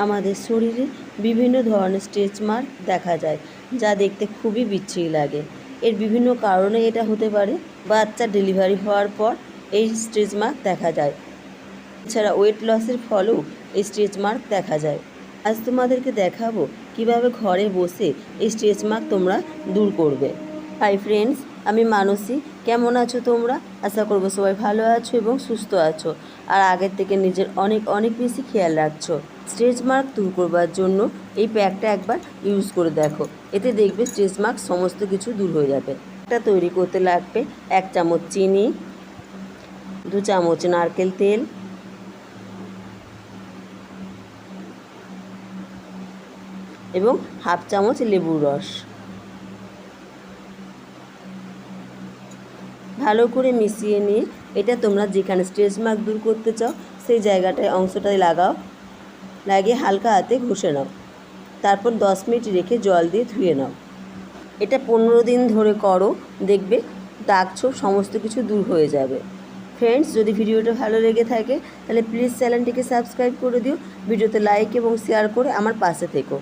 আমাদের শরীরে বিভিন্ন ধরনের স্ট্রেচ মার্ক দেখা যায়, যা দেখতে খুবই বিচ্ছিরি লাগে। এর বিভিন্ন কারণে এটা হতে পারে। বাচ্চা ডেলিভারি হওয়ার পর এই স্ট্রেচ মার্ক দেখা যায়। এছাড়া ওয়েট লসের ফলেও এই স্ট্রেচ মার্ক দেখা যায়। আজ তোমাদেরকে দেখাবো কিভাবে ঘরে বসে এই স্ট্রেচ মার্ক তোমরা দূর করবে। হাই ফ্রেন্ডস, আমি মানসী। কেমন আছো তোমরা? আশা করবো সবাই ভালো আছো এবং সুস্থ আছো, আর আগের থেকে নিজের অনেক অনেক বেশি খেয়াল রাখছো। স্ট্রেচ মার্ক দূর করবার জন্য এই প্যাকটা একবার ইউজ করে দেখো, এতে দেখবে স্ট্রেচ মার্ক সমস্ত কিছু দূর হয়ে যাবে। এটা তৈরি করতে লাগবে 1 চামচ চিনি, 2 চামচ নারকেল তেল, এবং হাফ চামচ লেবুর রস। ভালো করে মিশিয়ে নিয়ে এটা তোমরা যেখানে স্ট্রেচ মার্ক দূর করতে চাও সেই জায়গাটায় অংশটায় লাগাও, লাগিয়ে হালকা হাতে ঘষে নাও। তারপর 10 মিনিট রেখে জল দিয়ে ধুয়ে নাও। এটা 15 দিন ধরে করো, দেখবে দাগ ছোপ সমস্ত কিছু দূর হয়ে যাবে। ফ্রেন্ডস, যদি ভিডিওটা ভালো লেগে থাকে তাহলে প্লিজ চ্যানেলটিকে সাবস্ক্রাইব করে দিও, ভিডিওতে লাইক এবং শেয়ার করে আমার পাশে থেকো।